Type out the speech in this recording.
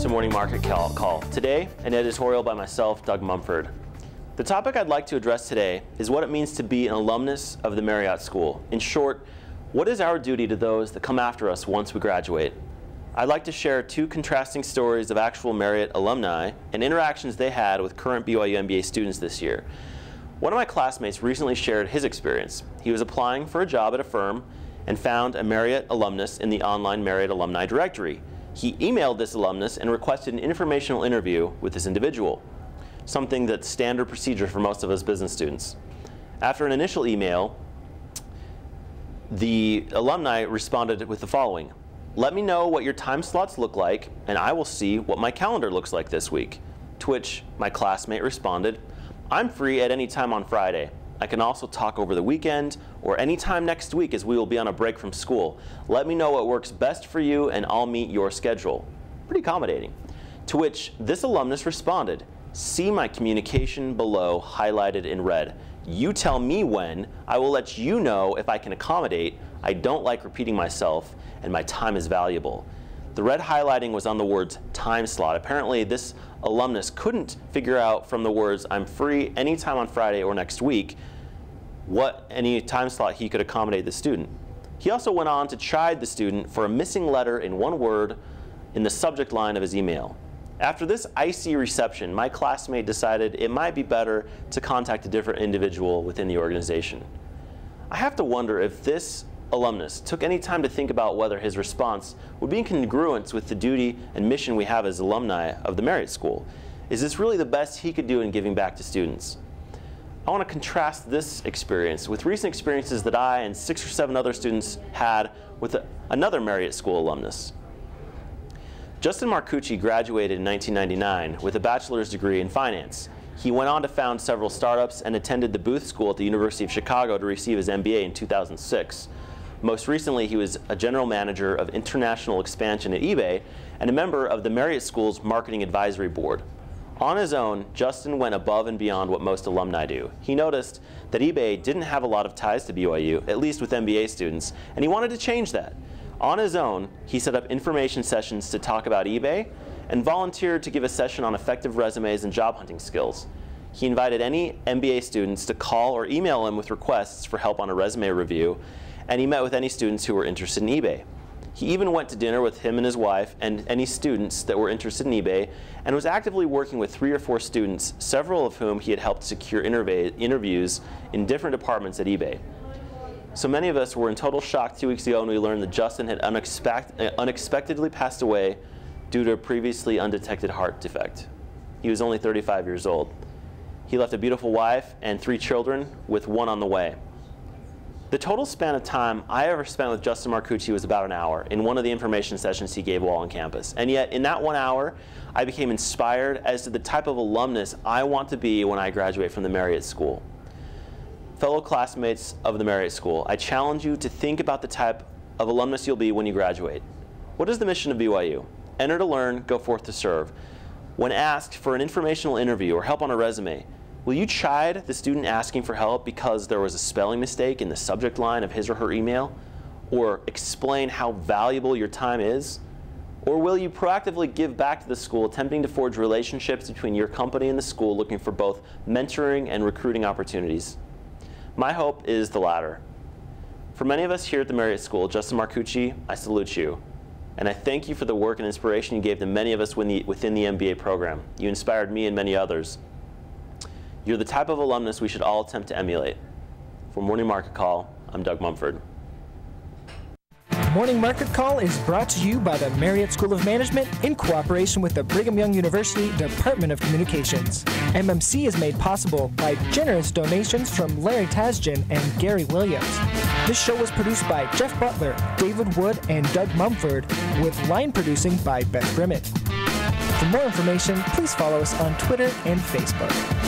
to Morning Market Call. Today, an editorial by myself, Doug Mumford. The topic I'd like to address today is what it means to be an alumnus of the Marriott School. In short, what is our duty to those that come after us once we graduate? I'd like to share two contrasting stories of actual Marriott alumni and interactions they had with current BYU MBA students this year. One of my classmates recently shared his experience. He was applying for a job at a firm and found a Marriott alumnus in the online Marriott alumni directory. He emailed this alumnus and requested an informational interview with this individual, something that's standard procedure for most of us business students. After an initial email, the alumni responded with the following: "Let me know what your time slots look like, and I will see what my calendar looks like this week." To which my classmate responded, "I'm free at any time on Friday. I can also talk over the weekend or any time next week as we will be on a break from school. Let me know what works best for you and I'll meet your schedule." Pretty accommodating. To which this alumnus responded, "See my communication below highlighted in red. You tell me when, I will let you know if I can accommodate. I don't like repeating myself and my time is valuable." The red highlighting was on the words time slot. Apparently this alumnus couldn't figure out from the words "I'm free anytime on Friday or next week" what any time slot he could accommodate the student. He also went on to chide the student for a missing letter in one word in the subject line of his email. After this icy reception, my classmate decided it might be better to contact a different individual within the organization. I have to wonder if this alumnus took any time to think about whether his response would be in congruence with the duty and mission we have as alumni of the Marriott School. Is this really the best he could do in giving back to students? I want to contrast this experience with recent experiences that I and 6 or 7 other students had with another Marriott School alumnus. Justin Marcucci graduated in 1999 with a bachelor's degree in finance. He went on to found several startups and attended the Booth School at the University of Chicago to receive his MBA in 2006. Most recently, he was a general manager of international expansion at eBay and a member of the Marriott School's Marketing Advisory Board. On his own, Justin went above and beyond what most alumni do. He noticed that eBay didn't have a lot of ties to BYU, at least with MBA students, and he wanted to change that. On his own, he set up information sessions to talk about eBay and volunteered to give a session on effective resumes and job hunting skills. He invited any MBA students to call or email him with requests for help on a resume review, and he met with any students who were interested in eBay. He even went to dinner with him and his wife and any students that were interested in eBay, and was actively working with 3 or 4 students, several of whom he had helped secure interviews in different departments at eBay. So many of us were in total shock 2 weeks ago when we learned that Justin had unexpectedly passed away due to a previously undetected heart defect. He was only 35 years old. He left a beautiful wife and 3 children, with 1 on the way. The total span of time I ever spent with Justin Marcucci was about an hour in one of the information sessions he gave while on campus. And yet, in that 1 hour, I became inspired as to the type of alumnus I want to be when I graduate from the Marriott School. Fellow classmates of the Marriott School, I challenge you to think about the type of alumnus you'll be when you graduate. What is the mission of BYU? Enter to learn, go forth to serve. When asked for an informational interview or help on a resume, will you chide the student asking for help because there was a spelling mistake in the subject line of his or her email? Or explain how valuable your time is? Or will you proactively give back to the school, attempting to forge relationships between your company and the school, looking for both mentoring and recruiting opportunities? My hope is the latter. For many of us here at the Marriott School, Justin Marcucci, I salute you. And I thank you for the work and inspiration you gave to many of us within the MBA program. You inspired me and many others. You're the type of alumnus we should all attempt to emulate. For Morning Market Call, I'm Doug Mumford. Morning Market Call is brought to you by the Marriott School of Management in cooperation with the Brigham Young University Department of Communications. MMC is made possible by generous donations from Larry Tasjan and Gary Williams. This show was produced by Jeff Butler, David Wood, and Doug Mumford, with line producing by Beth Grimmett. For more information, please follow us on Twitter and Facebook.